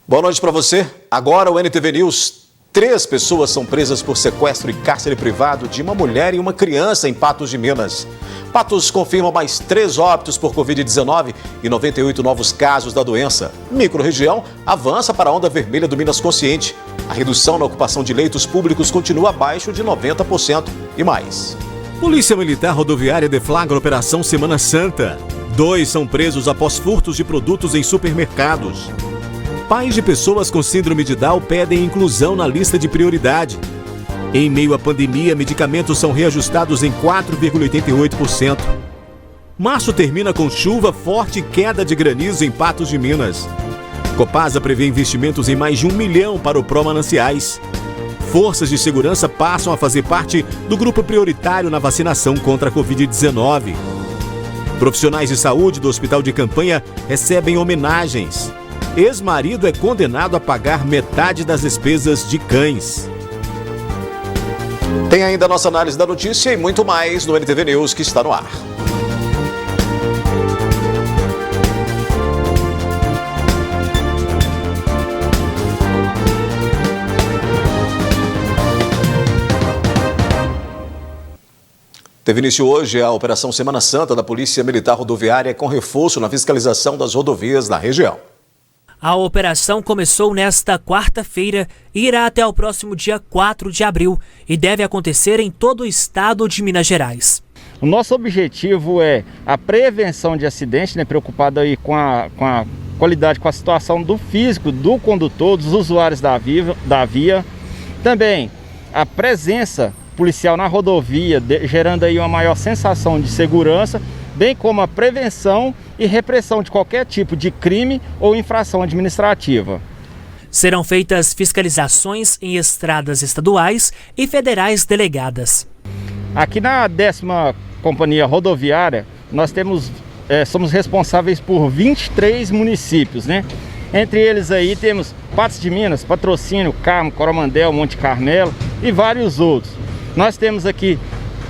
Boa noite para você. Agora o NTV News. 3 pessoas são presas por sequestro e cárcere privado de uma mulher e uma criança em Patos de Minas. Patos confirma mais 3 óbitos por Covid-19 e 98 novos casos da doença. Microrregião avança para a onda vermelha do Minas Consciente. A redução na ocupação de leitos públicos continua abaixo de 90% e mais. Polícia Militar Rodoviária deflagra Operação Semana Santa. 2 são presos após furtos de produtos em supermercados. Pais de pessoas com síndrome de Down pedem inclusão na lista de prioridade. Em meio à pandemia, medicamentos são reajustados em 4,88%. Março termina com chuva forte e queda de granizo em Patos de Minas. Copasa prevê investimentos em mais de 1 milhão para o Pró-Mananciais. Forças de segurança passam a fazer parte do grupo prioritário na vacinação contra a Covid-19. Profissionais de saúde do Hospital de Campanha recebem homenagens. Ex-marido é condenado a pagar metade das despesas de cães. Tem ainda a nossa análise da notícia e muito mais no NTV News que está no ar. Teve início hoje a Operação Semana Santa da Polícia Militar Rodoviária com reforço na fiscalização das rodovias na região. A operação começou nesta quarta-feira e irá até o próximo dia 4 de abril e deve acontecer em todo o estado de Minas Gerais. O nosso objetivo é a prevenção de acidentes, preocupado aí com a qualidade, com a situação do físico, do condutor, dos usuários da via. Também a presença policial na rodovia, gerando aí uma maior sensação de segurança, bem como a prevenção e repressão de qualquer tipo de crime ou infração administrativa. Serão feitas fiscalizações em estradas estaduais e federais delegadas. Aqui na 10ª Companhia Rodoviária, nós somos responsáveis por 23 municípios, Entre eles aí temos Patos de Minas, Patrocínio, Carmo, Coromandel, Monte Carmelo e vários outros. Nós temos aqui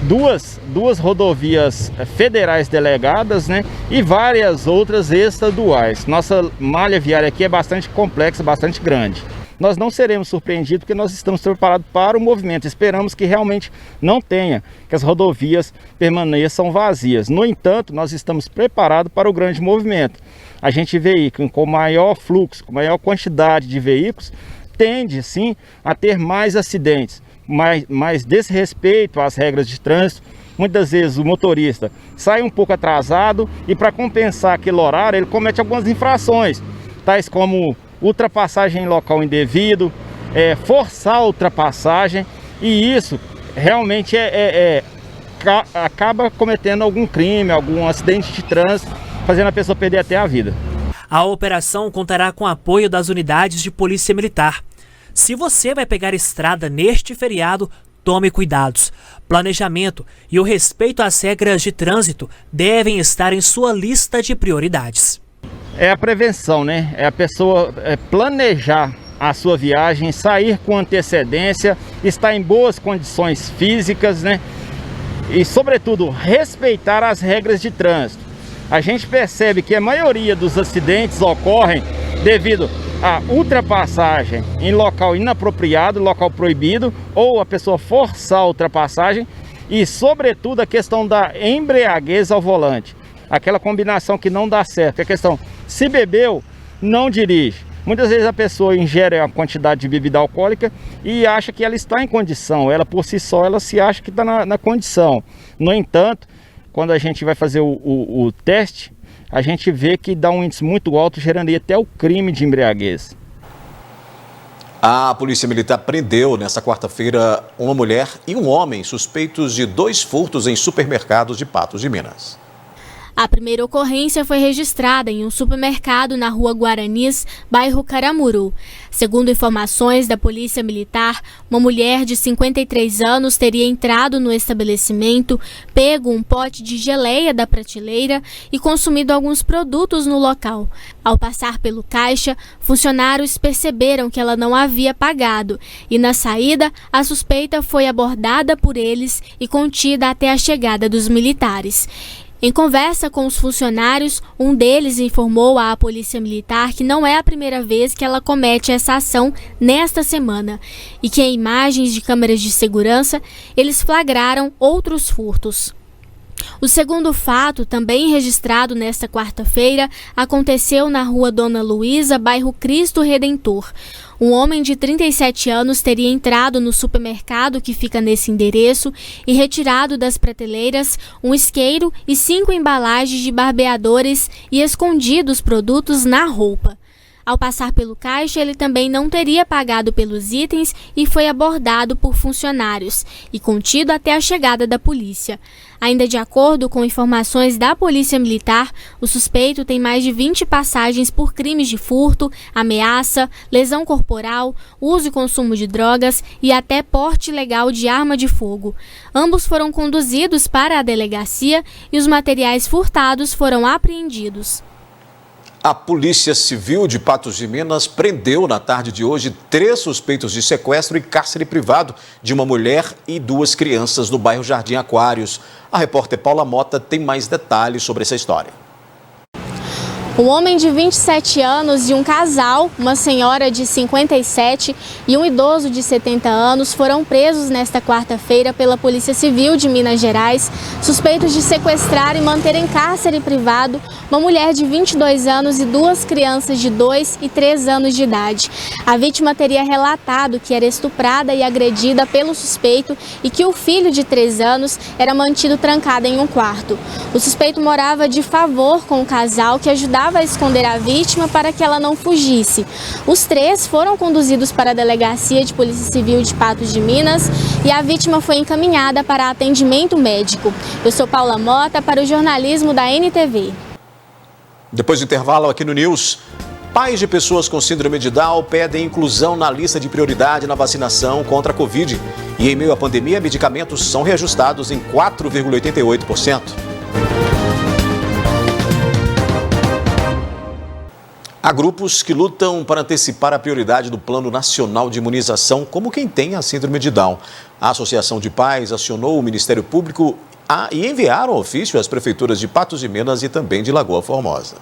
duas rodovias federais delegadas, e várias outras estaduais. Nossa malha viária aqui é bastante complexa, bastante grande. Nós não seremos surpreendidos porque nós estamos preparados para o movimento. Esperamos que realmente não tenha, que as rodovias permaneçam vazias. No entanto, nós estamos preparados para o grande movimento. A gente vê que com maior fluxo, com maior quantidade de veículos, tende sim a ter mais acidentes. Mais desrespeito às regras de trânsito. Muitas vezes o motorista sai um pouco atrasado e para compensar aquele horário ele comete algumas infrações, tais como ultrapassagem em local indevido, forçar a ultrapassagem, e isso realmente acaba cometendo algum crime, algum acidente de trânsito, fazendo a pessoa perder até a vida. A operação contará com o apoio das unidades de polícia militar. Se você vai pegar estrada neste feriado, tome cuidados. Planejamento e o respeito às regras de trânsito devem estar em sua lista de prioridades. É a prevenção, É a pessoa planejar a sua viagem, sair com antecedência, estar em boas condições físicas, E, sobretudo, respeitar as regras de trânsito. A gente percebe que a maioria dos acidentes ocorrem devido a ultrapassagem em local inapropriado, local proibido, ou a pessoa forçar a ultrapassagem e, sobretudo, a questão da embriaguez ao volante. Aquela combinação que não dá certo, a questão, se bebeu, não dirige. Muitas vezes a pessoa ingere a quantidade de bebida alcoólica e acha que ela está em condição, ela por si só, ela se acha que está na condição. No entanto, quando a gente vai fazer o teste, a gente vê que dá um índice muito alto, gerando até o crime de embriaguez. A Polícia Militar prendeu nesta quarta-feira uma mulher e um homem suspeitos de 2 furtos em supermercados de Patos de Minas. A primeira ocorrência foi registrada em um supermercado na rua Guaranis, bairro Caramuru. Segundo informações da Polícia Militar, uma mulher de 53 anos teria entrado no estabelecimento, pego um pote de geleia da prateleira e consumido alguns produtos no local. Ao passar pelo caixa, funcionários perceberam que ela não havia pagado e, na saída, a suspeita foi abordada por eles e contida até a chegada dos militares. Em conversa com os funcionários, um deles informou à Polícia Militar que não é a primeira vez que ela comete essa ação nesta semana e que em imagens de câmeras de segurança eles flagraram outros furtos. O segundo fato, também registrado nesta quarta-feira, aconteceu na rua Dona Luísa, bairro Cristo Redentor. Um homem de 37 anos teria entrado no supermercado que fica nesse endereço e retirado das prateleiras um isqueiro e 5 embalagens de barbeadores e escondido os produtos na roupa. Ao passar pelo caixa, ele também não teria pagado pelos itens e foi abordado por funcionários e contido até a chegada da polícia. Ainda de acordo com informações da Polícia Militar, o suspeito tem mais de 20 passagens por crimes de furto, ameaça, lesão corporal, uso e consumo de drogas e até porte ilegal de arma de fogo. Ambos foram conduzidos para a delegacia e os materiais furtados foram apreendidos. A Polícia Civil de Patos de Minas prendeu na tarde de hoje 3 suspeitos de sequestro e cárcere privado de uma mulher e 2 crianças no bairro Jardim Aquários. A repórter Paula Mota tem mais detalhes sobre essa história. Um homem de 27 anos e um casal, uma senhora de 57 e um idoso de 70 anos foram presos nesta quarta-feira pela Polícia Civil de Minas Gerais, suspeitos de sequestrar e manter em cárcere privado uma mulher de 22 anos e 2 crianças de 2 e 3 anos de idade. A vítima teria relatado que era estuprada e agredida pelo suspeito e que o filho de 3 anos era mantido trancado em um quarto. O suspeito morava de favor com o casal, que ajudava a esconder a vítima para que ela não fugisse. Os 3 foram conduzidos para a Delegacia de Polícia Civil de Patos de Minas e a vítima foi encaminhada para atendimento médico. Eu sou Paula Mota para o jornalismo da NTV. Depois do intervalo aqui no News, pais de pessoas com síndrome de Down pedem inclusão na lista de prioridade na vacinação contra a Covid. E em meio à pandemia, medicamentos são reajustados em 4,88%. Há grupos que lutam para antecipar a prioridade do Plano Nacional de Imunização, como quem tem a síndrome de Down. A Associação de Pais acionou o Ministério Público e enviaram ofício às prefeituras de Patos de Minas e também de Lagoa Formosa.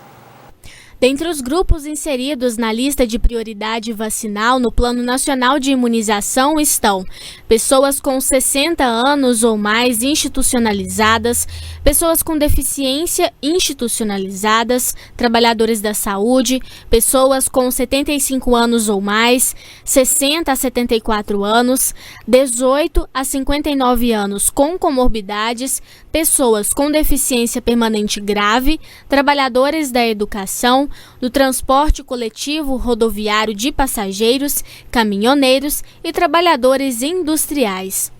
Dentre os grupos inseridos na lista de prioridade vacinal no Plano Nacional de Imunização estão pessoas com 60 anos ou mais institucionalizadas, pessoas com deficiência institucionalizadas, trabalhadores da saúde, pessoas com 75 anos ou mais, 60 a 74 anos, 18 a 59 anos com comorbidades, pessoas com deficiência permanente grave, trabalhadores da educação, do transporte coletivo rodoviário de passageiros, caminhoneiros e trabalhadores industriais.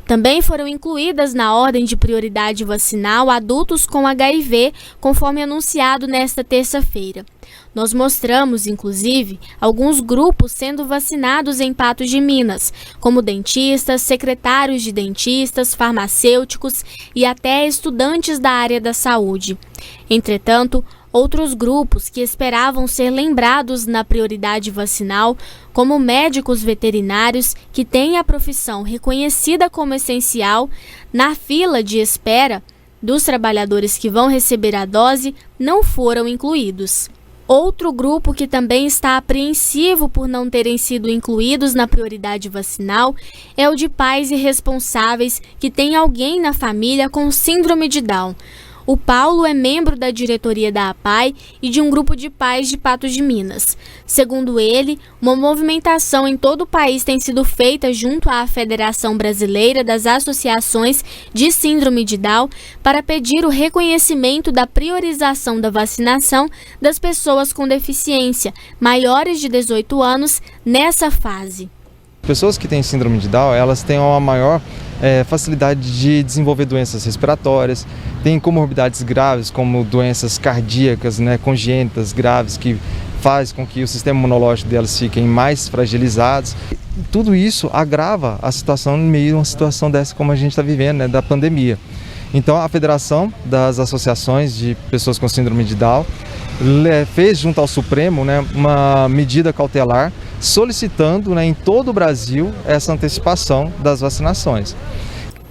Também foram incluídas na ordem de prioridade vacinal adultos com HIV, conforme anunciado nesta terça-feira. Nós mostramos, inclusive, alguns grupos sendo vacinados em Patos de Minas, como dentistas, secretários de dentistas, farmacêuticos e até estudantes da área da saúde. Entretanto, outros grupos que esperavam ser lembrados na prioridade vacinal, como médicos veterinários que têm a profissão reconhecida como essencial, na fila de espera dos trabalhadores que vão receber a dose, não foram incluídos. Outro grupo que também está apreensivo por não terem sido incluídos na prioridade vacinal é o de pais irresponsáveis que têm alguém na família com síndrome de Down. O Paulo é membro da diretoria da APAI e de um grupo de pais de Patos de Minas. Segundo ele, uma movimentação em todo o país tem sido feita junto à Federação Brasileira das Associações de Síndrome de Down para pedir o reconhecimento da priorização da vacinação das pessoas com deficiência maiores de 18 anos nessa fase. Pessoas que têm síndrome de Down, elas têm uma maior facilidade de desenvolver doenças respiratórias, têm comorbidades graves como doenças cardíacas, congênitas graves, que faz com que o sistema imunológico delas fiquem mais fragilizados. Tudo isso agrava a situação no meio de uma situação dessa como a gente está vivendo, da pandemia. Então a Federação das Associações de Pessoas com Síndrome de Down fez junto ao Supremo uma medida cautelar solicitando em todo o Brasil essa antecipação das vacinações.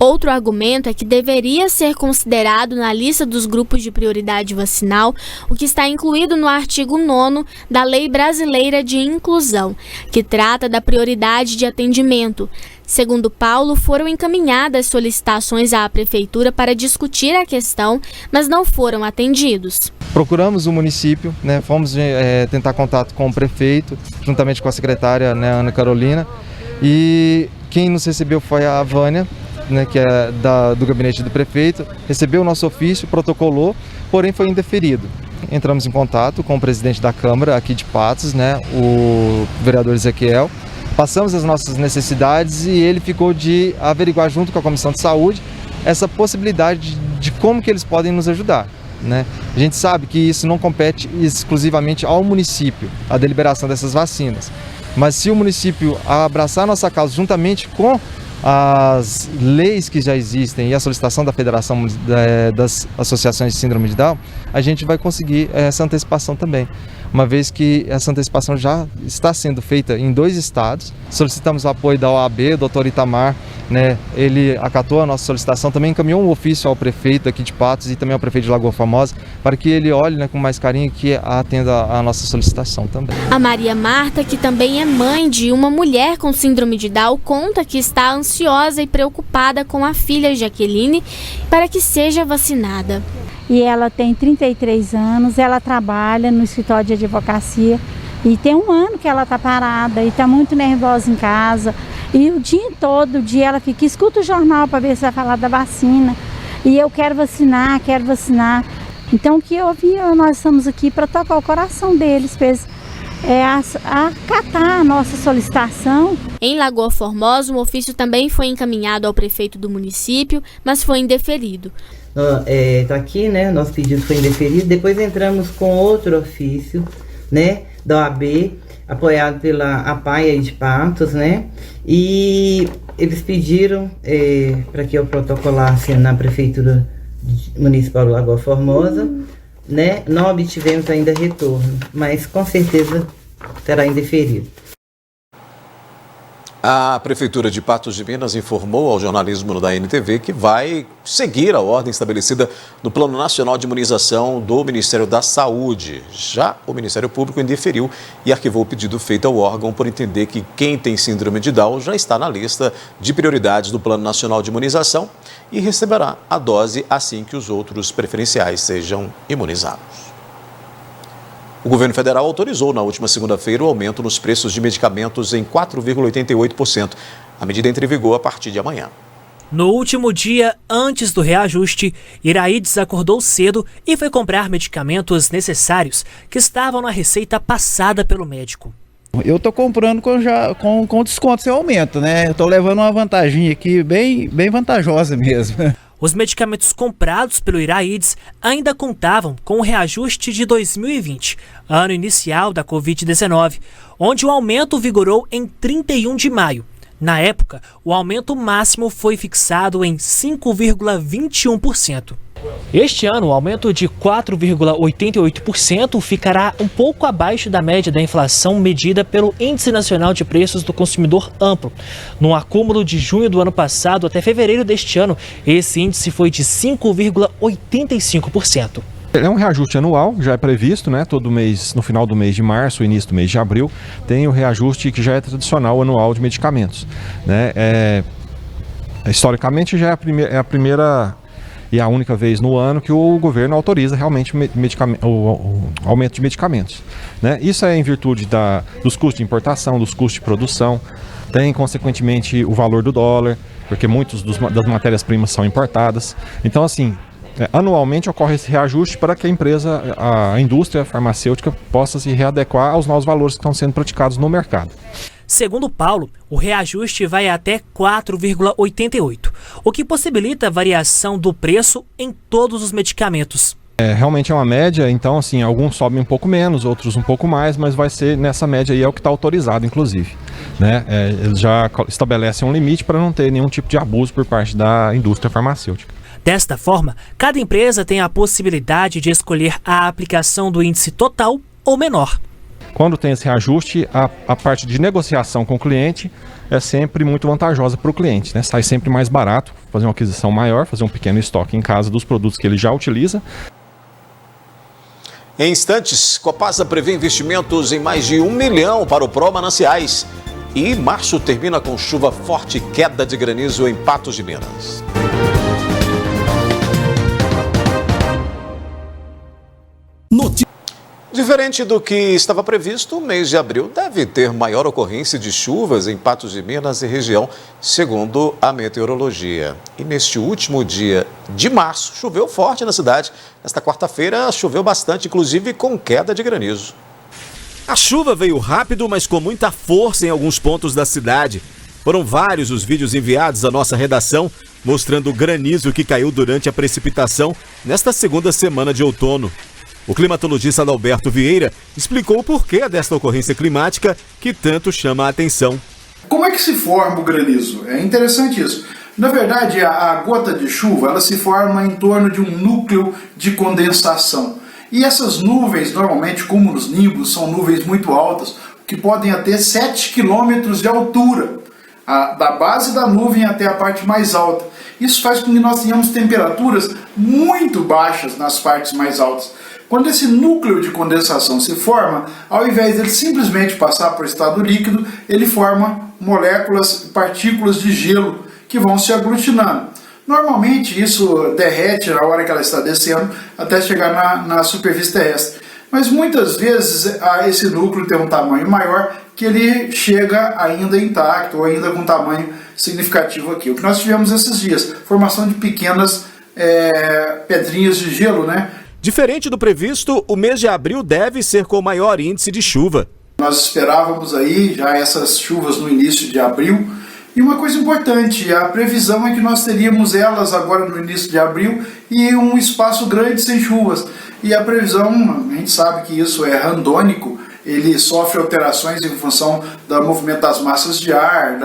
Outro argumento é que deveria ser considerado na lista dos grupos de prioridade vacinal o que está incluído no artigo 9º da Lei Brasileira de Inclusão, que trata da prioridade de atendimento. Segundo Paulo, foram encaminhadas solicitações à Prefeitura para discutir a questão, mas não foram atendidos. Procuramos o município, né, fomos tentar contato com o prefeito, juntamente com a secretária, né, Ana Carolina, e quem nos recebeu foi a Vânia, né, que é do gabinete do prefeito, recebeu o nosso ofício, protocolou, porém foi indeferido. Entramos em contato com o presidente da Câmara aqui de Patos, né, o vereador Ezequiel, passamos as nossas necessidades e ele ficou de averiguar junto com a Comissão de Saúde essa possibilidade de como que eles podem nos ajudar, né? A gente sabe que isso não compete exclusivamente ao município, a deliberação dessas vacinas, mas se o município abraçar a nossa causa juntamente com as leis que já existem e a solicitação da Federação das Associações de Síndrome de Down, a gente vai conseguir essa antecipação também. Uma vez que essa antecipação já está sendo feita em 2 estados, solicitamos o apoio da OAB, o Dr. Itamar, né, ele acatou a nossa solicitação, também encaminhou um ofício ao prefeito aqui de Patos e também ao prefeito de Lagoa Formosa, para que ele olhe, né, com mais carinho e que atenda a nossa solicitação também. A Maria Marta, que também é mãe de uma mulher com síndrome de Down, conta que está ansiosa e preocupada com a filha Jaqueline para que seja vacinada. E ela tem 33 anos, ela trabalha no escritório de advocacia e tem 1 ano que ela está parada e está muito nervosa em casa. E o dia todo, ela fica, escuta o jornal para ver se vai falar da vacina. E eu quero vacinar. Então o que eu vi, nós estamos aqui para tocar o coração deles, para eles acatar a nossa solicitação. Em Lagoa Formosa, um ofício também foi encaminhado ao prefeito do município, mas foi indeferido. Tá aqui, né? Nosso pedido foi indeferido. Depois entramos com outro ofício, né? Da OAB, apoiado pela APAI de Patos, né? E eles pediram para que eu protocolasse na Prefeitura Municipal de Lagoa Formosa, né? Não obtivemos ainda retorno, mas com certeza será indeferido. A Prefeitura de Patos de Minas informou ao jornalismo da NTV que vai seguir a ordem estabelecida no Plano Nacional de Imunização do Ministério da Saúde. Já o Ministério Público indeferiu e arquivou o pedido feito ao órgão por entender que quem tem síndrome de Down já está na lista de prioridades do Plano Nacional de Imunização e receberá a dose assim que os outros preferenciais sejam imunizados. O governo federal autorizou na última segunda-feira o aumento nos preços de medicamentos em 4,88%. A medida entra em vigor a partir de amanhã. No último dia, antes do reajuste, Iraides acordou cedo e foi comprar medicamentos necessários que estavam na receita passada pelo médico. Eu estou comprando com desconto sem aumento, né? Estou levando uma vantagem aqui bem vantajosa mesmo. Os medicamentos comprados pelo Iraides ainda contavam com o reajuste de 2020, ano inicial da Covid-19, onde o aumento vigorou em 31 de maio. Na época, o aumento máximo foi fixado em 5,21%. Este ano, o aumento de 4,88% ficará um pouco abaixo da média da inflação medida pelo Índice Nacional de Preços do Consumidor Amplo. No acúmulo de junho do ano passado até fevereiro deste ano, esse índice foi de 5,85%. É um reajuste anual, já é previsto, né? Todo mês, no final do mês de março, início do mês de abril, tem o reajuste que já é tradicional anual de medicamentos, né? Historicamente já é a primeira e a única vez no ano que o governo autoriza realmente o aumento de medicamentos, né? Isso é em virtude dos custos de importação, dos custos de produção, tem consequentemente o valor do dólar, porque muitas das matérias-primas são importadas. Então, assim, anualmente ocorre esse reajuste para que a indústria farmacêutica possa se readequar aos novos valores que estão sendo praticados no mercado. Segundo Paulo, o reajuste vai até 4,88%, o que possibilita a variação do preço em todos os medicamentos. Realmente é uma média, então assim, alguns sobem um pouco menos, outros um pouco mais, mas vai ser nessa média aí, é o que está autorizado, inclusive, né? Eles já estabelecem um limite para não ter nenhum tipo de abuso por parte da indústria farmacêutica. Desta forma, cada empresa tem a possibilidade de escolher a aplicação do índice total ou menor. Quando tem esse reajuste, a parte de negociação com o cliente é sempre muito vantajosa para o cliente, né? Sai sempre mais barato fazer uma aquisição maior, fazer um pequeno estoque em casa dos produtos que ele já utiliza. Em instantes, Copasa prevê investimentos em mais de 1 milhão para o Pró-Mananciais. E março termina com chuva forte e queda de granizo em Patos de Minas. Diferente do que estava previsto, o mês de abril deve ter maior ocorrência de chuvas em Patos de Minas e região, segundo a meteorologia. E neste último dia de março, choveu forte na cidade. Nesta quarta-feira, choveu bastante, inclusive com queda de granizo. A chuva veio rápido, mas com muita força em alguns pontos da cidade. Foram vários os vídeos enviados à nossa redação, mostrando o granizo que caiu durante a precipitação nesta segunda semana de outono. O climatologista Adalberto Vieira explicou o porquê desta ocorrência climática que tanto chama a atenção. Como é que se forma o granizo? É interessante isso. Na verdade, a gota de chuva ela se forma em torno de um núcleo de condensação. E essas nuvens, normalmente, como nos nimbos, são nuvens muito altas, que podem até 7 km de altura, da base da nuvem até a parte mais alta. Isso faz com que nós tenhamos temperaturas muito baixas nas partes mais altas. Quando esse núcleo de condensação se forma, ao invés de ele simplesmente passar para o estado líquido, ele forma moléculas, partículas de gelo que vão se aglutinando. Normalmente isso derrete na hora que ela está descendo até chegar na superfície terrestre. Mas muitas vezes esse núcleo tem um tamanho maior que ele chega ainda intacto ou ainda com tamanho significativo aqui. O que nós tivemos esses dias, formação de pequenas pedrinhas de gelo, né? Diferente do previsto, o mês de abril deve ser com maior índice de chuva. Nós esperávamos aí já essas chuvas no início de abril. E uma coisa importante, a previsão é que nós teríamos elas agora no início de abril e um espaço grande sem chuvas. E a previsão, a gente sabe que isso é randônico, ele sofre alterações em função do movimento das massas de ar,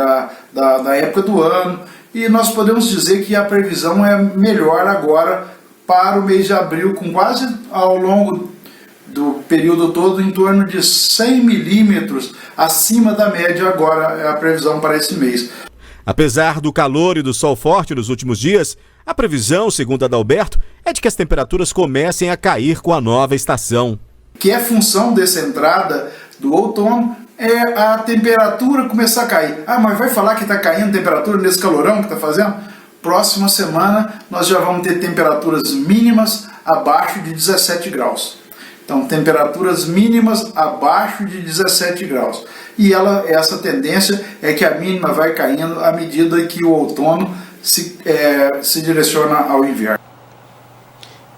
da época do ano. E nós podemos dizer que a previsão é melhor agora para o mês de abril, com quase ao longo do período todo em torno de 100 milímetros acima da média agora é a previsão para esse mês. Apesar do calor e do sol forte nos últimos dias, a previsão, segundo Adalberto, é de que as temperaturas comecem a cair com a nova estação. Que é função dessa entrada do outono é a temperatura começar a cair. Ah, mas vai falar que está caindo a temperatura nesse calorão que está fazendo? Próxima semana nós já vamos ter temperaturas mínimas abaixo de 17 graus. Então, temperaturas mínimas abaixo de 17 graus. E essa tendência é que a mínima vai caindo à medida que o outono se direciona ao inverno.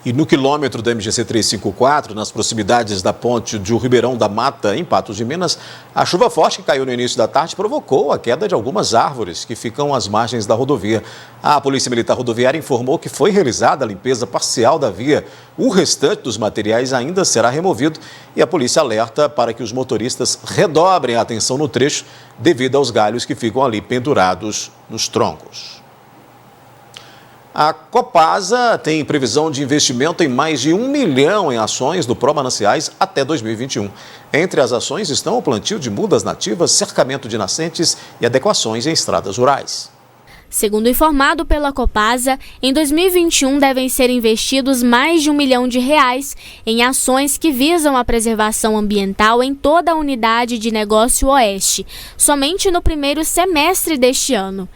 E no quilômetro da MGC 354, nas proximidades da ponte do Ribeirão da Mata, em Patos de Minas, a chuva forte que caiu no início da tarde provocou a queda de algumas árvores que ficam às margens da rodovia. A Polícia Militar Rodoviária informou que foi realizada a limpeza parcial da via. O restante dos materiais ainda será removido e a polícia alerta para que os motoristas redobrem a atenção no trecho devido aos galhos que ficam ali pendurados nos troncos. A Copasa tem previsão de investimento em mais de 1 milhão em ações do Pró-Mananciais até 2021. Entre as ações estão o plantio de mudas nativas, cercamento de nascentes e adequações em estradas rurais. Segundo informado pela Copasa, em 2021 devem ser investidos mais de R$1 milhão em ações que visam a preservação ambiental em toda a unidade de negócio Oeste, somente no primeiro semestre deste ano.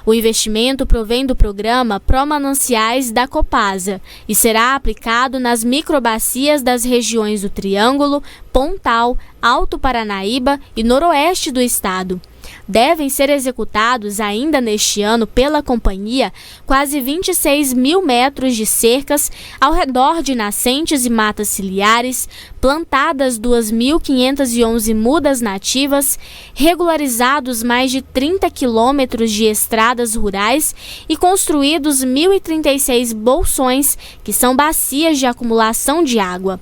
O investimento provém do programa Pró-Mananciais da Copasa e será aplicado nas microbacias das regiões do Triângulo, Pontal, Alto Paranaíba e Noroeste do estado. Devem ser executados ainda neste ano pela companhia quase 26 mil metros de cercas ao redor de nascentes e matas ciliares, plantadas 2.511 mudas nativas, regularizados mais de 30 quilômetros de estradas rurais e construídos 1.036 bolsões, que são bacias de acumulação de água.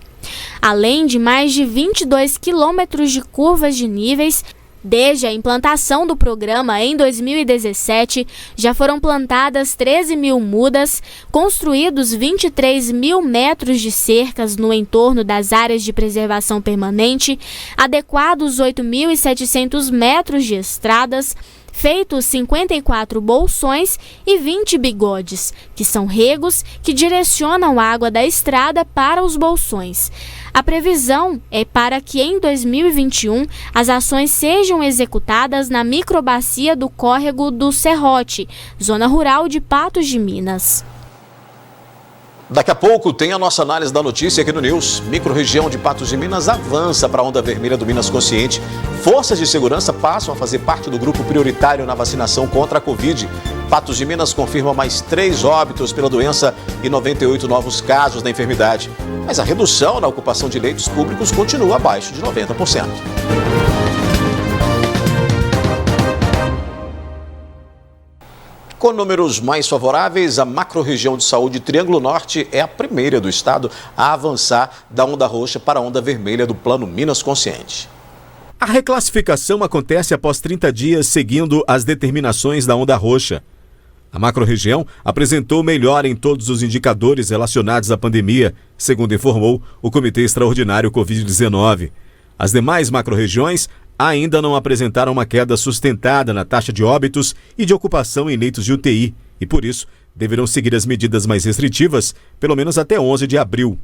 Além de mais de 22 quilômetros de curvas de níveis, Desde a implantação do programa em 2017, já foram plantadas 13 mil mudas, construídos 23 mil metros de cercas no entorno das áreas de preservação permanente, adequados 8.700 metros de estradas, feitos 54 bolsões e 20 bigodes, que são regos que direcionam a água da estrada para os bolsões. A previsão é para que em 2021 as ações sejam executadas na microbacia do córrego do Serrote, zona rural de Patos de Minas. Daqui a pouco tem a nossa análise da notícia aqui no News. Microrregião de Patos de Minas avança para a onda vermelha do Minas Consciente. Forças de segurança passam a fazer parte do grupo prioritário na vacinação contra a Covid. Patos de Minas confirma mais 3 óbitos pela doença e 98 novos casos da enfermidade. Mas a redução na ocupação de leitos públicos continua abaixo de 90%. Com números mais favoráveis, a macro-região de saúde Triângulo Norte é a primeira do estado a avançar da onda roxa para a onda vermelha do Plano Minas Consciente. A reclassificação acontece após 30 dias seguindo as determinações da onda roxa. A macro-região apresentou melhora em todos os indicadores relacionados à pandemia, segundo informou o Comitê Extraordinário Covid-19. As demais macro-regiões ainda não apresentaram uma queda sustentada na taxa de óbitos e de ocupação em leitos de UTI e, por isso, deverão seguir as medidas mais restritivas, pelo menos até 11 de abril.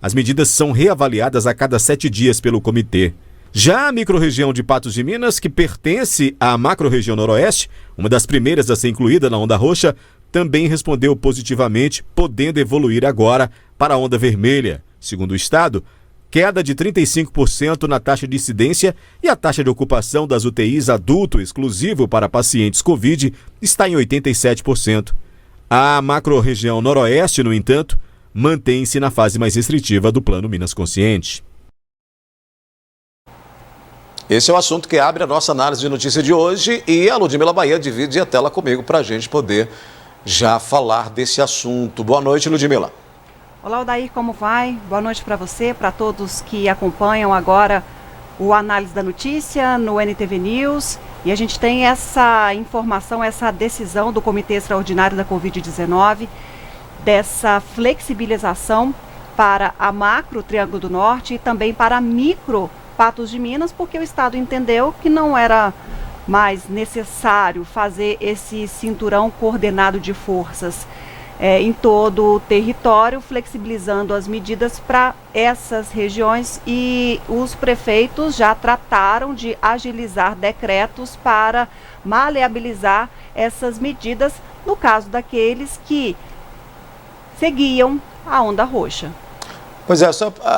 As medidas são reavaliadas a cada 7 dias pelo comitê. Já a microrregião de Patos de Minas, que pertence à macro-região noroeste, uma das primeiras a ser incluída na onda roxa, também respondeu positivamente, podendo evoluir agora para a onda vermelha. Segundo o estado, queda de 35% na taxa de incidência e a taxa de ocupação das UTIs adulto exclusivo para pacientes Covid está em 87%. A macro-região noroeste, no entanto, mantém-se na fase mais restritiva do Plano Minas Consciente. Esse é o assunto que abre a nossa análise de notícia de hoje e a Ludmila Bahia divide a tela comigo para a gente poder já falar desse assunto. Boa noite, Ludmila. Olá, Odair, como vai? Boa noite para você, para todos que acompanham agora o Análise da Notícia no NTV News. E a gente tem essa informação, essa decisão do Comitê Extraordinário da Covid-19, dessa flexibilização para a macro Triângulo do Norte e também para a micro Patos de Minas, porque o Estado entendeu que não era mais necessário fazer esse cinturão coordenado de forças em todo o território, flexibilizando as medidas para essas regiões, e os prefeitos já trataram de agilizar decretos para maleabilizar essas medidas no caso daqueles que seguiam a onda roxa. Pois é,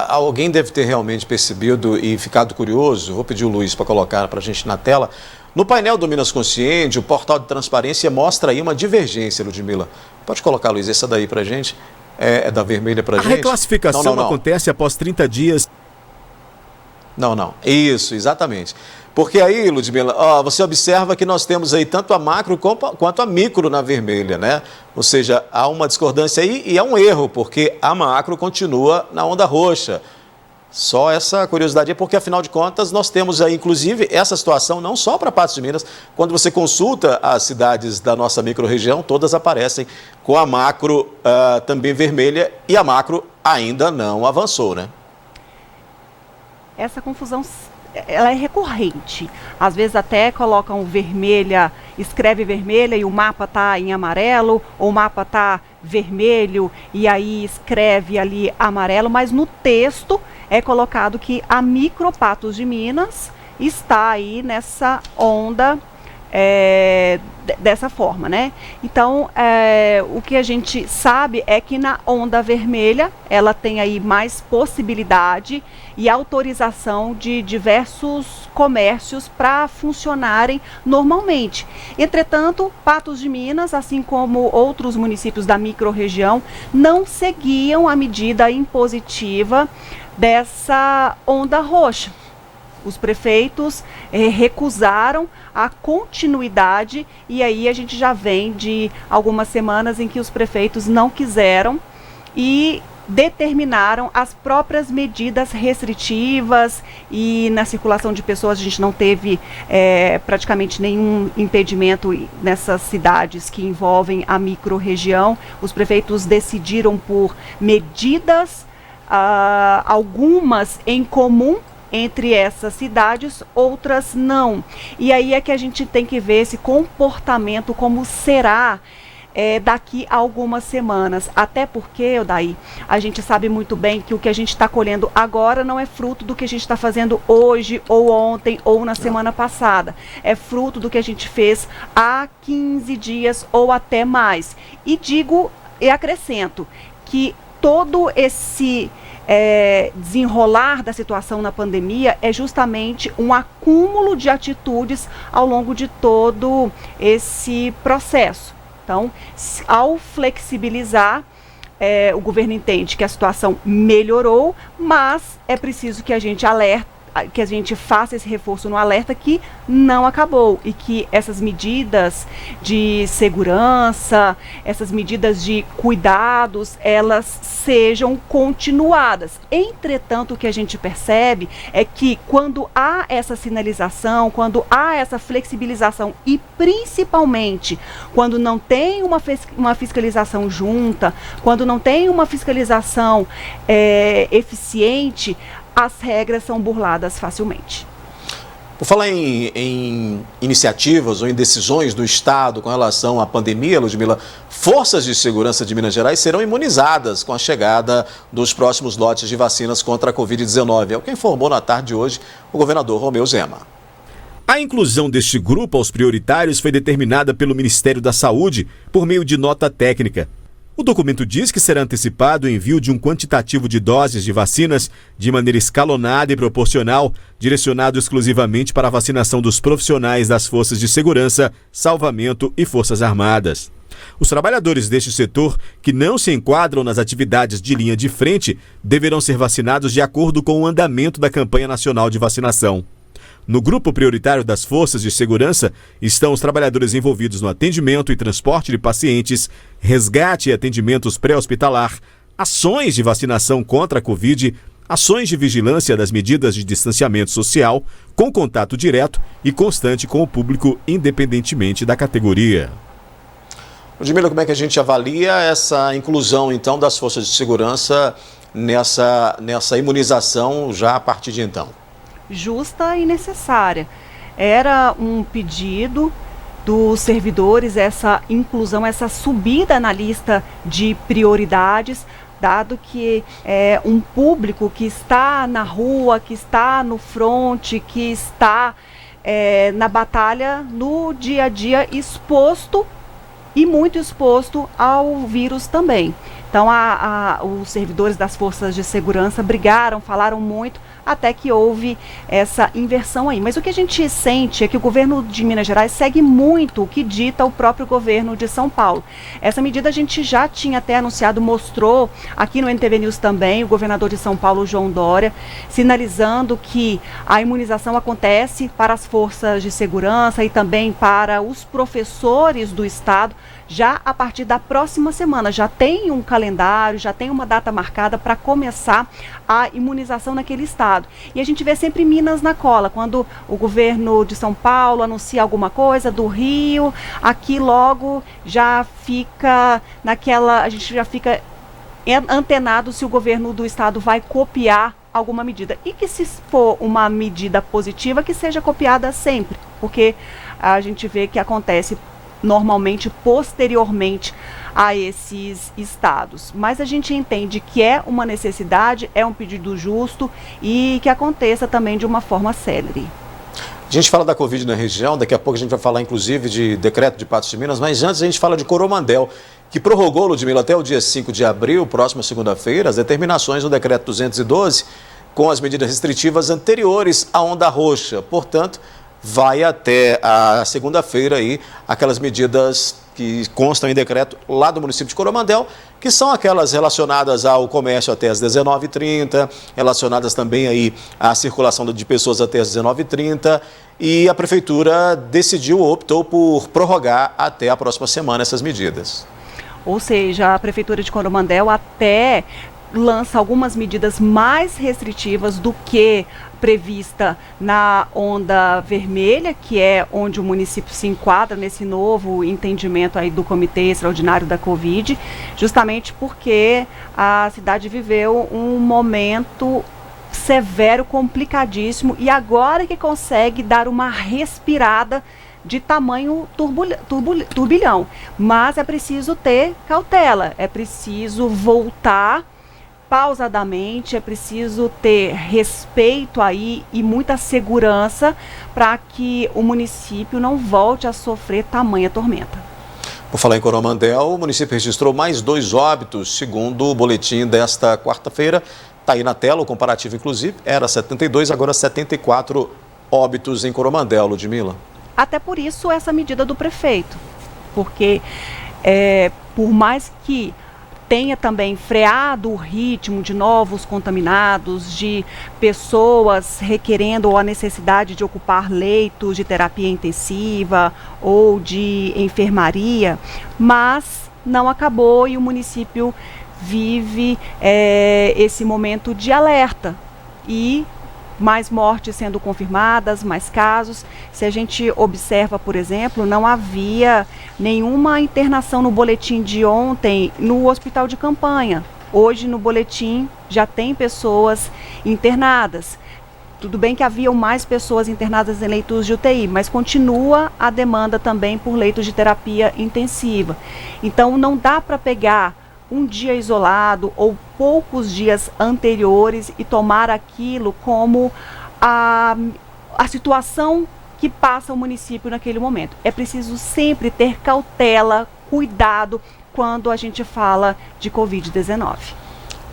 alguém deve ter realmente percebido e ficado curioso. Vou pedir o Luiz para colocar para a gente na tela. No painel do Minas Consciente, o portal de transparência mostra aí uma divergência, Ludmila. Pode colocar, Luiz, essa daí para a gente? É da vermelha para a gente? A reclassificação não. Acontece após 30 dias. Não. Isso, exatamente. Porque aí, Ludmila, você observa que nós temos aí tanto a macro quanto a micro na vermelha, né? Ou seja, há uma discordância aí e é um erro, porque a macro continua na onda roxa. Só essa curiosidade é porque, afinal de contas, nós temos aí, inclusive, essa situação não só para Patos de Minas. Quando você consulta as cidades da nossa micro-região, todas aparecem com a macro também vermelha e a macro ainda não avançou, né? Essa confusão, ela é recorrente. Às vezes até colocam vermelha, escreve vermelha e o mapa está em amarelo, ou o mapa está vermelho e aí escreve ali amarelo, mas no texto é colocado que a micro Patos de Minas está aí nessa onda dessa forma, né? Então, o que a gente sabe é que na onda vermelha ela tem aí mais possibilidade e autorização de diversos comércios para funcionarem normalmente. Entretanto, Patos de Minas, assim como outros municípios da microrregião, não seguiam a medida impositiva dessa onda roxa. Os prefeitos recusaram a continuidade e aí a gente já vem de algumas semanas em que os prefeitos não quiseram e determinaram as próprias medidas restritivas, e na circulação de pessoas a gente não teve praticamente nenhum impedimento nessas cidades que envolvem a microrregião. Os prefeitos decidiram por medidas, algumas em comum entre essas cidades, outras não. E aí é que a gente tem que ver esse comportamento, como será daqui a algumas semanas. Até porque, Odaí, a gente sabe muito bem que o que a gente está colhendo agora não é fruto do que a gente está fazendo hoje, ou ontem, ou na semana passada. É fruto do que a gente fez há 15 dias ou até mais. E digo e acrescento que todo esse desenrolar da situação na pandemia é justamente um acúmulo de atitudes ao longo de todo esse processo. Então, ao flexibilizar, o governo entende que a situação melhorou, mas é preciso que a gente faça esse reforço no alerta que não acabou, e que essas medidas de segurança, essas medidas de cuidados, elas sejam continuadas. Entretanto, o que a gente percebe é que quando há essa sinalização, quando há essa flexibilização, e principalmente quando não tem uma fiscalização junta, quando não tem uma fiscalização eficiente, as regras são burladas facilmente. Por falar em iniciativas ou em decisões do Estado com relação à pandemia, Ludmila, forças de segurança de Minas Gerais serão imunizadas com a chegada dos próximos lotes de vacinas contra a Covid-19. É o que informou na tarde de hoje o governador Romeu Zema. A inclusão deste grupo aos prioritários foi determinada pelo Ministério da Saúde por meio de nota técnica. O documento diz que será antecipado o envio de um quantitativo de doses de vacinas de maneira escalonada e proporcional, direcionado exclusivamente para a vacinação dos profissionais das forças de segurança, salvamento e forças armadas. Os trabalhadores deste setor, que não se enquadram nas atividades de linha de frente, deverão ser vacinados de acordo com o andamento da campanha nacional de vacinação. No grupo prioritário das forças de segurança estão os trabalhadores envolvidos no atendimento e transporte de pacientes, resgate e atendimentos pré-hospitalar, ações de vacinação contra a Covid, ações de vigilância das medidas de distanciamento social, com contato direto e constante com o público, independentemente da categoria. Ludmila, como é que a gente avalia essa inclusão, então, das forças de segurança nessa imunização já a partir de então? Justa e necessária. Era um pedido dos servidores, essa inclusão, essa subida na lista de prioridades, dado que é um público que está na rua, que está no fronte, que está na batalha, no dia a dia, exposto e muito exposto ao vírus também. Então, os servidores das forças de segurança brigaram, falaram muito, até que houve essa inversão aí. Mas o que a gente sente é que o governo de Minas Gerais segue muito o que dita o próprio governo de São Paulo. Essa medida a gente já tinha até anunciado, mostrou aqui no NTV News também, o governador de São Paulo, João Dória, sinalizando que a imunização acontece para as forças de segurança e também para os professores do estado, já a partir da próxima semana. Já tem um calendário, já tem uma data marcada para começar a imunização naquele estado. E a gente vê sempre Minas na cola, quando o governo de São Paulo anuncia alguma coisa, do Rio, aqui logo já fica a gente já fica antenado se o governo do estado vai copiar alguma medida. E que, se for uma medida positiva, que seja copiada sempre, porque a gente vê que acontece normalmente posteriormente a esses estados. Mas a gente entende que é uma necessidade, é um pedido justo e que aconteça também de uma forma célere. A gente fala da Covid na região, daqui a pouco a gente vai falar inclusive de decreto de Patos de Minas, mas antes a gente fala de Coromandel, que prorrogou, Ludmila, até o dia 5 de abril, próxima segunda-feira, as determinações do decreto 212 com as medidas restritivas anteriores à onda roxa. Portanto, vai até a segunda-feira aí aquelas medidas que constam em decreto lá do município de Coromandel, que são aquelas relacionadas ao comércio até as 19h30, relacionadas também aí à circulação de pessoas até as 19h30, e a prefeitura optou por prorrogar até a próxima semana essas medidas. Ou seja, a prefeitura de Coromandel até lança algumas medidas mais restritivas do que prevista na onda vermelha, que é onde o município se enquadra nesse novo entendimento aí do Comitê Extraordinário da Covid, justamente porque a cidade viveu um momento severo, complicadíssimo, e agora que consegue dar uma respirada de tamanho turbilhão. Mas é preciso ter cautela, é preciso voltar pausadamente, é preciso ter respeito aí e muita segurança para que o município não volte a sofrer tamanha tormenta. Por falar em Coromandel, o município registrou mais 2 óbitos, segundo o boletim desta quarta-feira. Está aí na tela o comparativo, inclusive, era 72, agora 74 óbitos em Coromandel, Ludmila. Até por isso essa medida do prefeito, porque por mais que tenha também freado o ritmo de novos contaminados, de pessoas requerendo ou a necessidade de ocupar leitos de terapia intensiva ou de enfermaria, mas não acabou e o município vive esse momento de alerta e mais mortes sendo confirmadas, mais casos. Se a gente observa, por exemplo, não havia nenhuma internação no boletim de ontem no hospital de campanha. Hoje no boletim já tem pessoas internadas. Tudo bem que haviam mais pessoas internadas em leitos de UTI, mas continua a demanda também por leitos de terapia intensiva. Então não dá para pegar um dia isolado ou poucos dias anteriores e tomar aquilo como a situação que passa o município naquele momento. É preciso sempre ter cautela, cuidado quando a gente fala de Covid-19.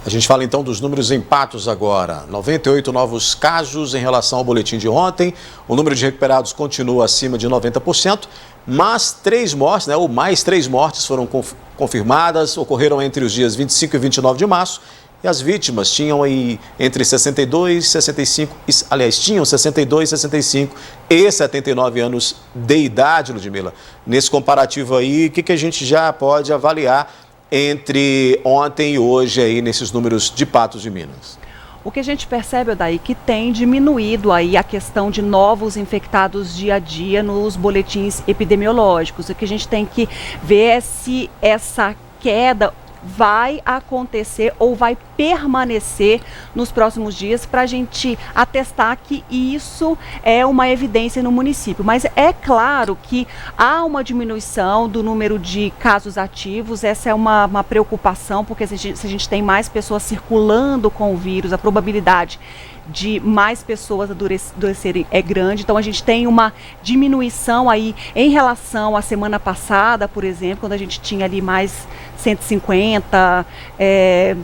A gente fala então dos números em Patos agora. 98 novos casos em relação ao boletim de ontem. O número de recuperados continua acima de 90%, mas 3 mortes, ou mais 3 mortes foram confirmadas, ocorreram entre os dias 25 e 29 de março. E as vítimas tinham aí entre 62 e 65, aliás, tinham 62, 65 e 79 anos de idade, Ludmila. Nesse comparativo aí, o que a gente já pode avaliar entre ontem e hoje aí nesses números de Patos de Minas? O que a gente percebe, Odair, que tem diminuído aí a questão de novos infectados dia a dia nos boletins epidemiológicos. O que a gente tem que ver é se essa queda vai acontecer ou vai permanecer nos próximos dias para a gente atestar que isso é uma evidência no município. Mas é claro que há uma diminuição do número de casos ativos, essa é uma preocupação, porque se a gente tem mais pessoas circulando com o vírus, a probabilidade de mais pessoas adoecerem é grande, então a gente tem uma diminuição aí em relação à semana passada, por exemplo, quando a gente tinha ali mais 150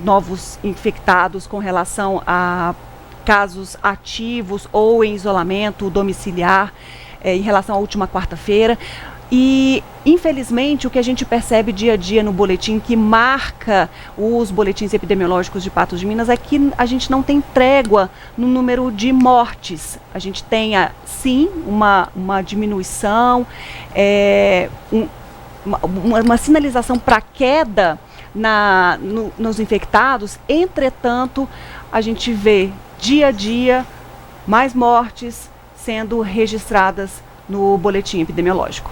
novos infectados com relação a casos ativos ou em isolamento domiciliar em relação à última quarta-feira. E, infelizmente, o que a gente percebe dia a dia no boletim que marca os boletins epidemiológicos de Patos de Minas é que a gente não tem trégua no número de mortes. A gente tem, sim, uma diminuição, uma sinalização para queda nos infectados. Entretanto, a gente vê dia a dia mais mortes sendo registradas no boletim epidemiológico.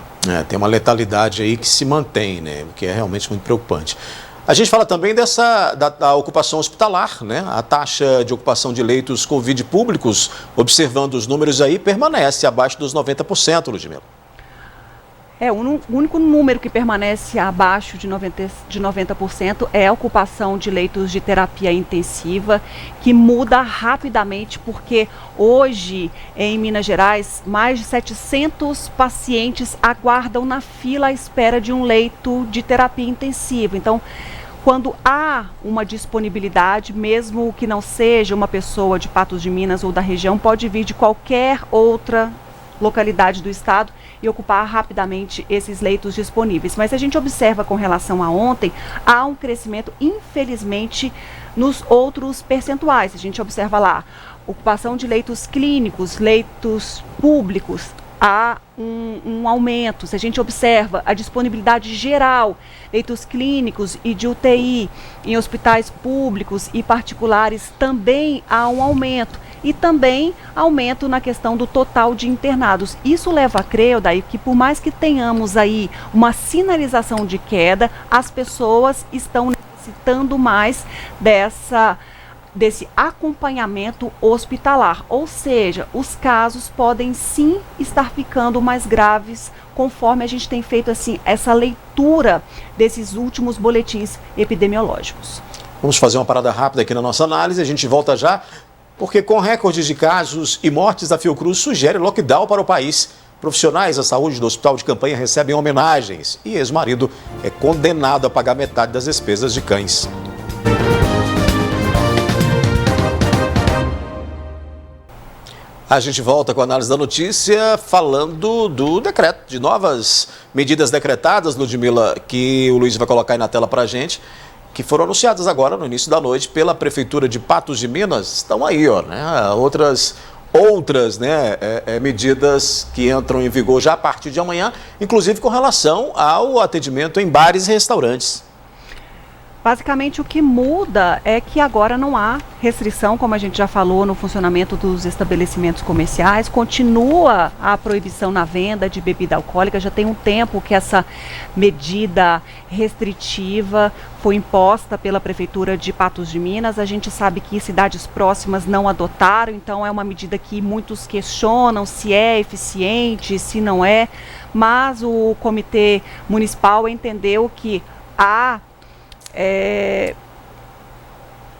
Tem uma letalidade aí que se mantém, né? O que é realmente muito preocupante. A gente fala também da ocupação hospitalar, né? A taxa de ocupação de leitos Covid públicos, observando os números aí, permanece abaixo dos 90%, Ludmila. O único número que permanece abaixo de 90% é a ocupação de leitos de terapia intensiva, que muda rapidamente, porque hoje, em Minas Gerais, mais de 700 pacientes aguardam na fila à espera de um leito de terapia intensiva. Então, quando há uma disponibilidade, mesmo que não seja uma pessoa de Patos de Minas ou da região, pode vir de qualquer outra localidade do estado e ocupar rapidamente esses leitos disponíveis. Mas a gente observa com relação a ontem, há um crescimento, infelizmente, nos outros percentuais. A gente observa lá, ocupação de leitos clínicos, leitos públicos, há um aumento. Se a gente observa a disponibilidade geral, leitos clínicos e de UTI em hospitais públicos e particulares, também há um aumento. E também aumento na questão do total de internados. Isso leva a crer, Odair, que por mais que tenhamos aí uma sinalização de queda, as pessoas estão necessitando mais desse acompanhamento hospitalar. Ou seja, os casos podem sim estar ficando mais graves conforme a gente tem feito assim essa leitura desses últimos boletins epidemiológicos. Vamos fazer uma parada rápida aqui na nossa análise, a gente volta já, porque com recordes de casos e mortes, a Fiocruz sugere lockdown para o país. Profissionais da saúde do hospital de campanha recebem homenagens e ex-marido é condenado a pagar metade das despesas de cães. A gente volta com a análise da notícia falando do decreto, de novas medidas decretadas, Ludmila, que o Luiz vai colocar aí na tela para a gente, que foram anunciadas agora no início da noite pela Prefeitura de Patos de Minas. Estão aí, ó, né? Outras medidas que entram em vigor já a partir de amanhã, inclusive com relação ao atendimento em bares e restaurantes. Basicamente, o que muda é que agora não há restrição, como a gente já falou, no funcionamento dos estabelecimentos comerciais. Continua a proibição na venda de bebida alcoólica. Já tem um tempo que essa medida restritiva foi imposta pela Prefeitura de Patos de Minas. A gente sabe que cidades próximas não adotaram, então é uma medida que muitos questionam se é eficiente, se não é. Mas o Comitê Municipal entendeu que há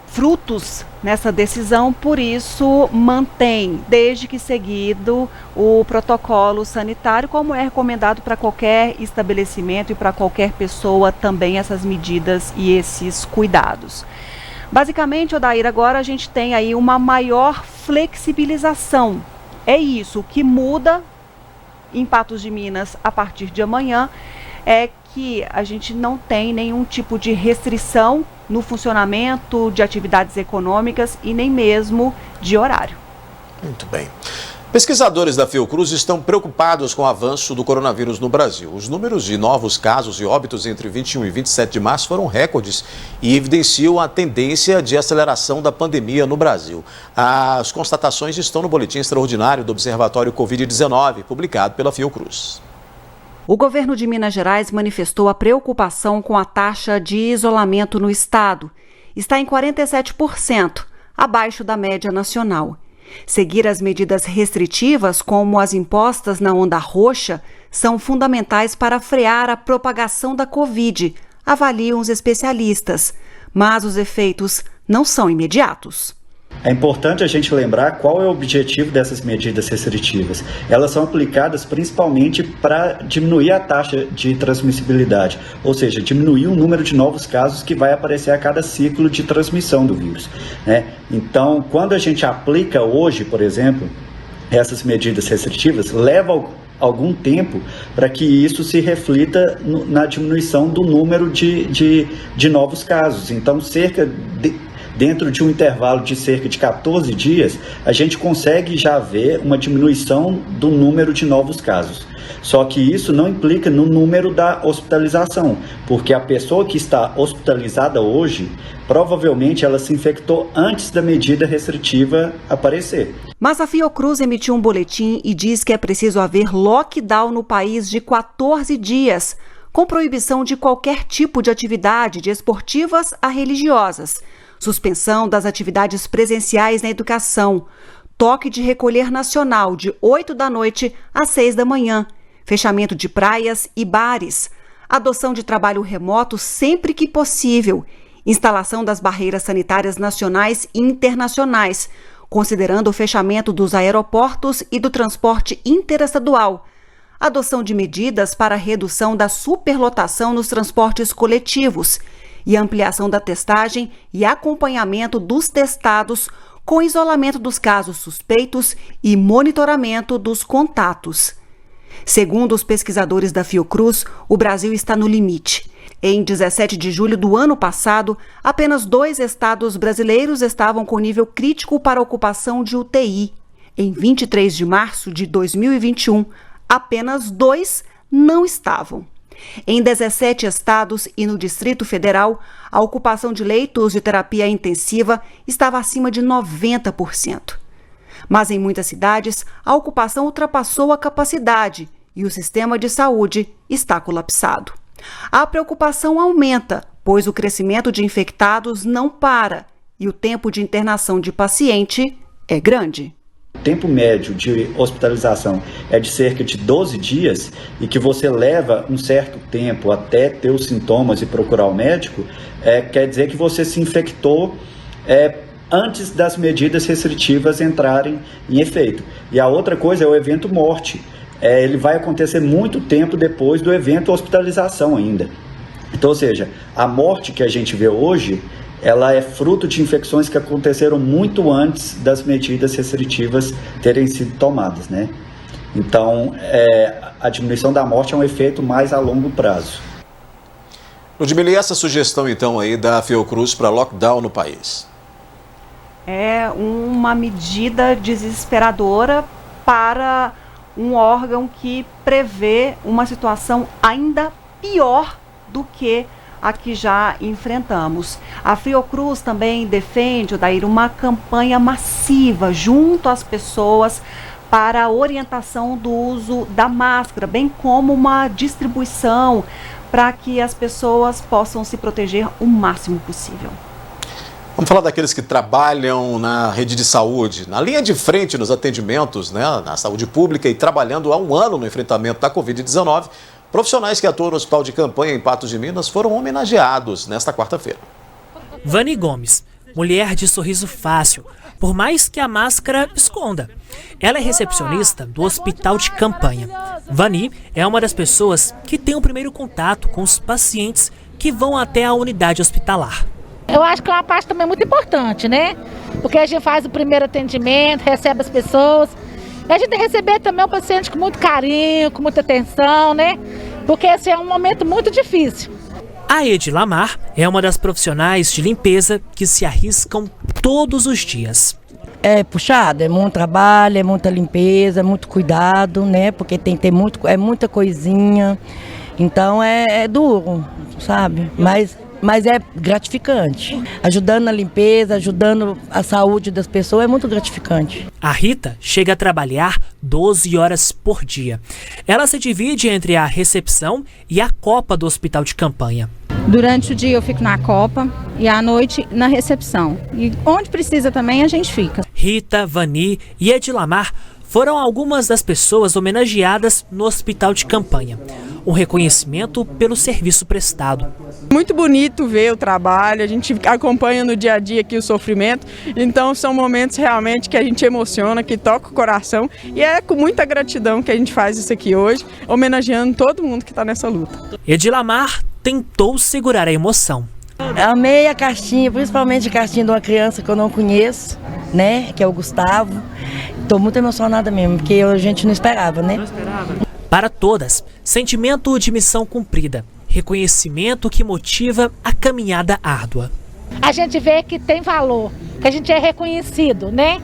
frutos nessa decisão, por isso mantém, desde que seguido, o protocolo sanitário, como é recomendado para qualquer estabelecimento e para qualquer pessoa também, essas medidas e esses cuidados. Basicamente, Odair, agora a gente tem aí uma maior flexibilização. É isso, o que muda em Patos de Minas a partir de amanhã é que a gente não tem nenhum tipo de restrição no funcionamento de atividades econômicas e nem mesmo de horário. Muito bem. Pesquisadores da Fiocruz estão preocupados com o avanço do coronavírus no Brasil. Os números de novos casos e óbitos entre 21 e 27 de março foram recordes e evidenciam a tendência de aceleração da pandemia no Brasil. As constatações estão no boletim extraordinário do Observatório Covid-19, publicado pela Fiocruz. O governo de Minas Gerais manifestou a preocupação com a taxa de isolamento no estado. Está em 47%, abaixo da média nacional. Seguir as medidas restritivas, como as impostas na onda roxa, são fundamentais para frear a propagação da Covid, avaliam os especialistas. Mas os efeitos não são imediatos. É importante a gente lembrar qual é o objetivo dessas medidas restritivas. Elas são aplicadas principalmente para diminuir a taxa de transmissibilidade, ou seja, diminuir o número de novos casos que vai aparecer a cada ciclo de transmissão do vírus, né? Então, quando a gente aplica hoje, por exemplo, essas medidas restritivas, leva algum tempo para que isso se reflita na diminuição do número de novos casos. Então, dentro de um intervalo de cerca de 14 dias, a gente consegue já ver uma diminuição do número de novos casos. Só que isso não implica no número da hospitalização, porque a pessoa que está hospitalizada hoje, provavelmente ela se infectou antes da medida restritiva aparecer. Mas a Fiocruz emitiu um boletim e diz que é preciso haver lockdown no país de 14 dias, com proibição de qualquer tipo de atividade, de esportivas a religiosas. Suspensão das atividades presenciais na educação, toque de recolher nacional de 8 da noite às 6 da manhã, fechamento de praias e bares, adoção de trabalho remoto sempre que possível, instalação das barreiras sanitárias nacionais e internacionais, considerando o fechamento dos aeroportos e do transporte interestadual, adoção de medidas para a redução da superlotação nos transportes coletivos, e ampliação da testagem e acompanhamento dos testados, com isolamento dos casos suspeitos e monitoramento dos contatos. Segundo os pesquisadores da Fiocruz, o Brasil está no limite. Em 17 de julho do ano passado, apenas 2 estados brasileiros estavam com nível crítico para ocupação de UTI. Em 23 de março de 2021, apenas 2 não estavam. Em 17 estados e no Distrito Federal, a ocupação de leitos de terapia intensiva estava acima de 90%. Mas em muitas cidades, a ocupação ultrapassou a capacidade e o sistema de saúde está colapsado. A preocupação aumenta, pois o crescimento de infectados não para e o tempo de internação de paciente é grande. O tempo médio de hospitalização é de cerca de 12 dias e que você leva um certo tempo até ter os sintomas e procurar o médico, quer dizer que você se infectou antes das medidas restritivas entrarem em efeito. E a outra coisa é o evento morte. Ele vai acontecer muito tempo depois do evento hospitalização ainda. Então, ou seja, a morte que a gente vê hoje, ela é fruto de infecções que aconteceram muito antes das medidas restritivas terem sido tomadas, né? Então, a diminuição da morte é um efeito mais a longo prazo. Ludmila, e essa sugestão então aí da Fiocruz para lockdown no país? É uma medida desesperadora para um órgão que prevê uma situação ainda pior do que a que já enfrentamos. A Fiocruz também defende, Odair, uma campanha massiva junto às pessoas para a orientação do uso da máscara, bem como uma distribuição para que as pessoas possam se proteger o máximo possível. Vamos falar daqueles que trabalham na rede de saúde, na linha de frente nos atendimentos, né, na saúde pública e trabalhando há um ano no enfrentamento da Covid-19. Profissionais que atuam no Hospital de Campanha em Patos de Minas foram homenageados nesta quarta-feira. Vani Gomes, mulher de sorriso fácil, por mais que a máscara esconda. Ela é recepcionista do Hospital de Campanha. Vani é uma das pessoas que tem o primeiro contato com os pacientes que vão até a unidade hospitalar. Eu acho que é uma parte também muito importante, né? Porque a gente faz o primeiro atendimento, recebe as pessoas. E a gente tem que receber também o paciente com muito carinho, com muita atenção, né? Porque esse é um momento muito difícil. A Edilamar é uma das profissionais de limpeza que se arriscam todos os dias. É puxado, é muito trabalho, é muita limpeza, é muito cuidado, né? Porque tem que ter muita coisinha. Então é duro, sabe? Mas é gratificante. Ajudando na limpeza, ajudando a saúde das pessoas é muito gratificante. A Rita chega a trabalhar 12 horas por dia. Ela se divide entre a recepção e a copa do Hospital de Campanha. Durante o dia eu fico na copa e à noite na recepção. E onde precisa também a gente fica. Rita, Vani e Edilamar foram algumas das pessoas homenageadas no Hospital de Campanha. Um reconhecimento pelo serviço prestado. Muito bonito ver o trabalho, a gente acompanha no dia a dia aqui o sofrimento, então são momentos realmente que a gente emociona, que toca o coração, e é com muita gratidão que a gente faz isso aqui hoje, homenageando todo mundo que está nessa luta. Edilamar tentou segurar a emoção. Amei a caixinha, principalmente a caixinha de uma criança que eu não conheço, né, que é o Gustavo. Estou muito emocionada mesmo, porque a gente não esperava, né? Não esperava. Para todas, sentimento de missão cumprida, reconhecimento que motiva a caminhada árdua. A gente vê que tem valor, que a gente é reconhecido, né?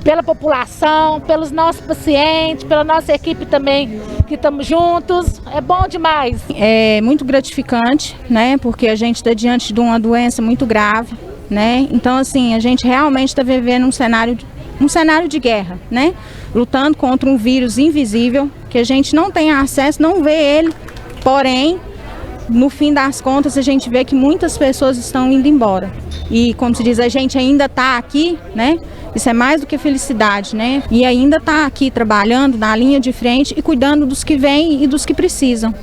Pela população, pelos nossos pacientes, pela nossa equipe também, que estamos juntos. É bom demais. É muito gratificante, né? Porque a gente está diante de uma doença muito grave, né? Então, assim, a gente realmente está vivendo um cenário de guerra, né? Lutando contra um vírus invisível, que a gente não tem acesso, não vê ele, porém, no fim das contas, a gente vê que muitas pessoas estão indo embora. E, como se diz, a gente ainda está aqui, né? Isso é mais do que felicidade, né? E ainda está aqui trabalhando na linha de frente e cuidando dos que vêm e dos que precisam.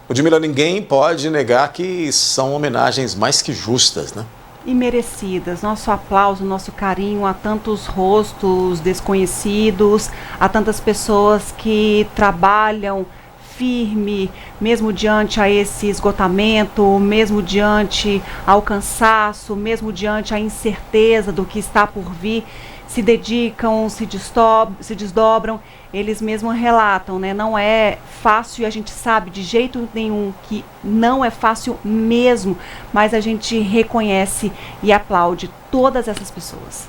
Ludmila, ninguém pode negar que são homenagens mais que justas, né? E merecidas. Nosso aplauso, nosso carinho a tantos rostos desconhecidos, a tantas pessoas que trabalham firme, mesmo diante a esse esgotamento, mesmo diante ao cansaço, mesmo diante a incerteza do que está por vir, se dedicam, se desdobram, eles mesmos relatam, né? Não é fácil e a gente sabe de jeito nenhum que não é fácil mesmo, mas a gente reconhece e aplaude todas essas pessoas.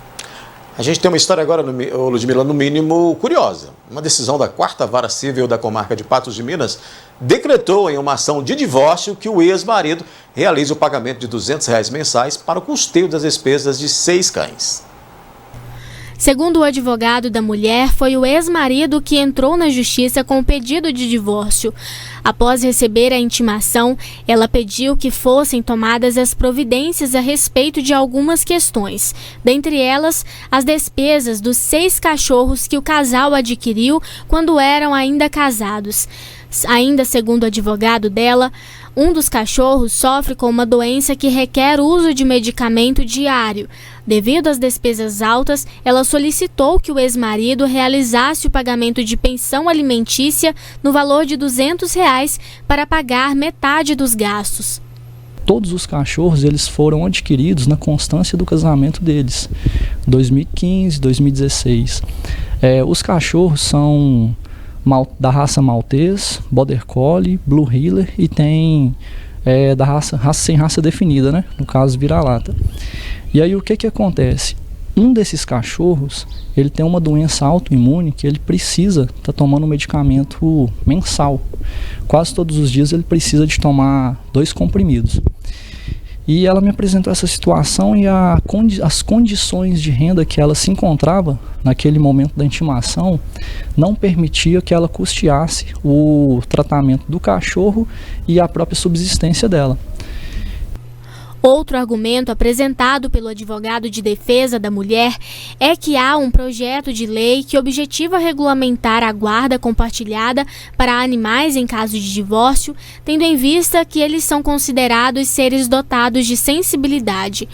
A gente tem uma história agora, Ludmila, no mínimo curiosa. Uma decisão da 4ª Vara Civil da comarca de Patos de Minas decretou em uma ação de divórcio que o ex-marido realize o pagamento de R$ 200 mensais para o custeio das despesas de 6 cães. Segundo o advogado da mulher, foi o ex-marido que entrou na justiça com o pedido de divórcio. Após receber a intimação, ela pediu que fossem tomadas as providências a respeito de algumas questões, dentre elas as despesas dos 6 cachorros que o casal adquiriu quando eram ainda casados. Ainda segundo o advogado dela, um dos cachorros sofre com uma doença que requer uso de medicamento diário. Devido às despesas altas, ela solicitou que o ex-marido realizasse o pagamento de pensão alimentícia no valor de R$ 200 para pagar metade dos gastos. Todos os cachorros eles foram adquiridos na constância do casamento deles, 2015, 2016. Os cachorros são da raça Maltês, Border Collie, Blue Heeler e tem da raça sem raça definida, né? No caso vira-lata. E aí o que acontece? Um desses cachorros, ele tem uma doença autoimune que ele precisa estar tomando um medicamento mensal. Quase todos os dias ele precisa de tomar 2 comprimidos. E ela me apresentou essa situação e as condições de renda que ela se encontrava naquele momento da intimação não permitia que ela custeasse o tratamento do cachorro e a própria subsistência dela. Outro argumento apresentado pelo advogado de defesa da mulher é que há um projeto de lei que objetiva regulamentar a guarda compartilhada para animais em caso de divórcio, tendo em vista que eles são considerados seres dotados de sensibilidade.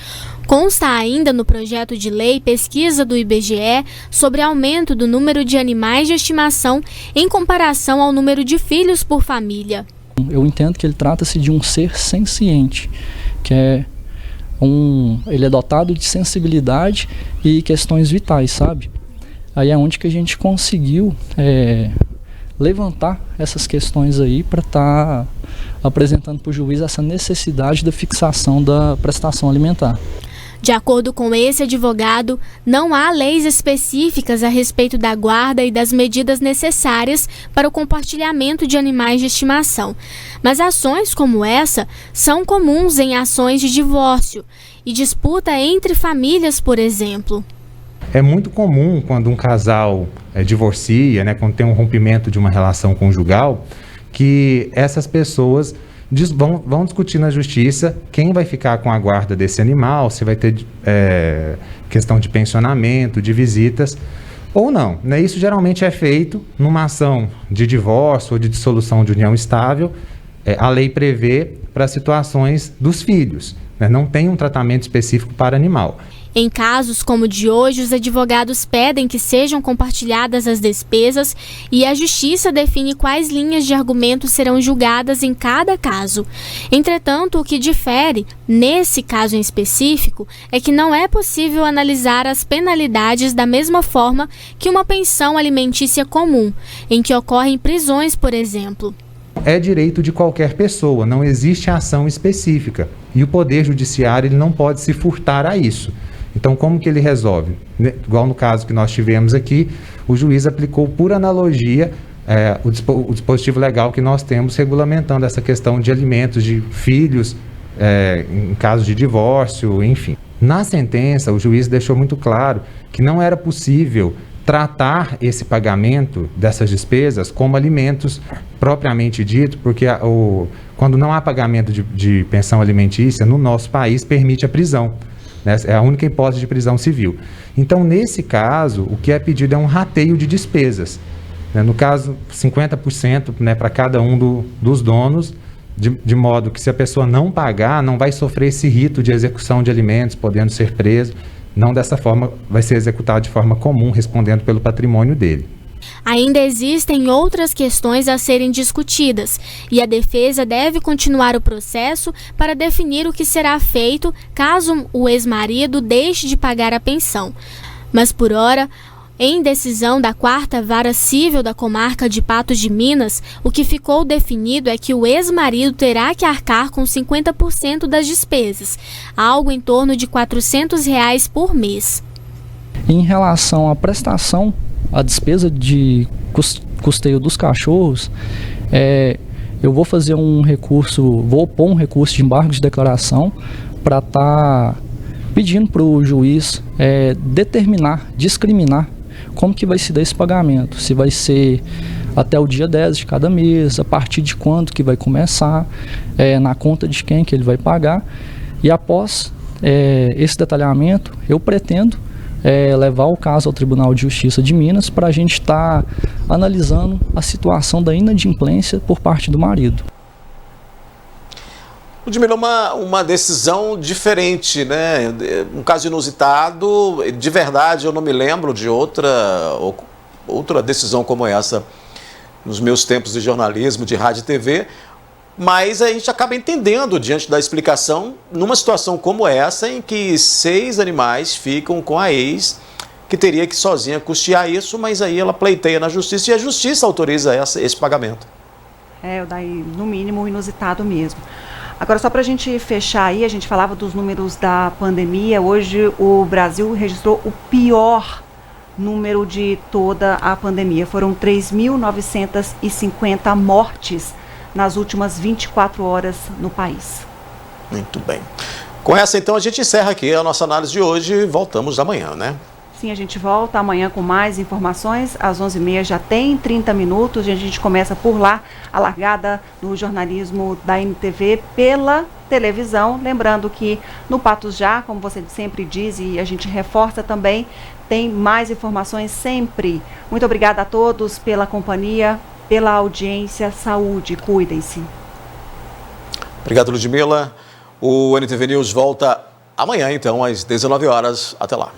Consta ainda no projeto de lei pesquisa do IBGE sobre aumento do número de animais de estimação em comparação ao número de filhos por família. Eu entendo que ele trata-se de um ser senciente, que ele é dotado de sensibilidade e questões vitais, sabe? Aí é onde que a gente conseguiu levantar essas questões aí para estar apresentando para o juiz essa necessidade da fixação da prestação alimentar. De acordo com esse advogado, não há leis específicas a respeito da guarda e das medidas necessárias para o compartilhamento de animais de estimação. Mas ações como essa são comuns em ações de divórcio e disputa entre famílias, por exemplo. É muito comum quando um casal divorcia, né, quando tem um rompimento de uma relação conjugal, que essas pessoas vão discutir na justiça quem vai ficar com a guarda desse animal, se vai ter questão de pensionamento, de visitas ou não, né? Isso geralmente é feito numa ação de divórcio ou de dissolução de união estável. A lei prevê para situações dos filhos, né? Não tem um tratamento específico para animal. Em casos como o de hoje, os advogados pedem que sejam compartilhadas as despesas e a justiça define quais linhas de argumento serão julgadas em cada caso. Entretanto, o que difere, nesse caso em específico, é que não é possível analisar as penalidades da mesma forma que uma pensão alimentícia comum, em que ocorrem prisões, por exemplo. É direito de qualquer pessoa, não existe ação específica. E o Poder Judiciário ele não pode se furtar a isso. Então, como que ele resolve? Igual no caso que nós tivemos aqui, o juiz aplicou por analogia o dispositivo legal que nós temos regulamentando essa questão de alimentos de filhos em caso de divórcio, enfim. Na sentença, o juiz deixou muito claro que não era possível tratar esse pagamento dessas despesas como alimentos propriamente dito, porque quando não há pagamento de pensão alimentícia, no nosso país permite a prisão. É a única hipótese de prisão civil. Então, nesse caso, o que é pedido é um rateio de despesas. No caso, 50%, né, para cada um dos donos, de modo que se a pessoa não pagar, não vai sofrer esse rito de execução de alimentos, podendo ser preso. Não dessa forma, vai ser executado de forma comum, respondendo pelo patrimônio dele. Ainda existem outras questões a serem discutidas e a defesa deve continuar o processo para definir o que será feito caso o ex-marido deixe de pagar a pensão. Mas por ora, em decisão da 4ª Vara Civil da comarca de Patos de Minas, o que ficou definido é que o ex-marido terá que arcar com 50% das despesas, algo em torno de R$ 400 por mês. Em relação à prestação, a despesa de custeio dos cachorros, eu vou fazer vou opor um recurso de embargo de declaração para estar pedindo para o juiz discriminar como que vai se dar esse pagamento, se vai ser até o dia 10 de cada mês, a partir de quando que vai começar, na conta de quem que ele vai pagar, e após esse detalhamento, eu pretendo levar o caso ao Tribunal de Justiça de Minas para a gente estar analisando a situação da inadimplência por parte do marido. Ludmila, uma decisão diferente, né? Um caso inusitado, de verdade eu não me lembro de outra decisão como essa nos meus tempos de jornalismo, de rádio e TV, mas a gente acaba entendendo diante da explicação, numa situação como essa, em que 6 animais ficam com a ex, que teria que sozinha custear isso, mas aí ela pleiteia na justiça e a justiça autoriza esse pagamento. Daí, no mínimo, inusitado mesmo. Agora, só para a gente fechar aí, a gente falava dos números da pandemia. Hoje o Brasil registrou o pior número de toda a pandemia. Foram 3.950 mortes nas últimas 24 horas no país. Muito bem. Com essa, então, a gente encerra aqui a nossa análise de hoje e voltamos amanhã, né? Sim, a gente volta amanhã com mais informações. Às 11h30 já tem 30 minutos. A gente começa por lá, a largada no jornalismo da NTV pela televisão. Lembrando que no Patos Já, como você sempre diz e a gente reforça também, tem mais informações sempre. Muito obrigada a todos pela companhia, pela audiência. Saúde, cuidem-se. Obrigado, Ludmila. O NTV News volta amanhã, então, às 19 horas. Até lá.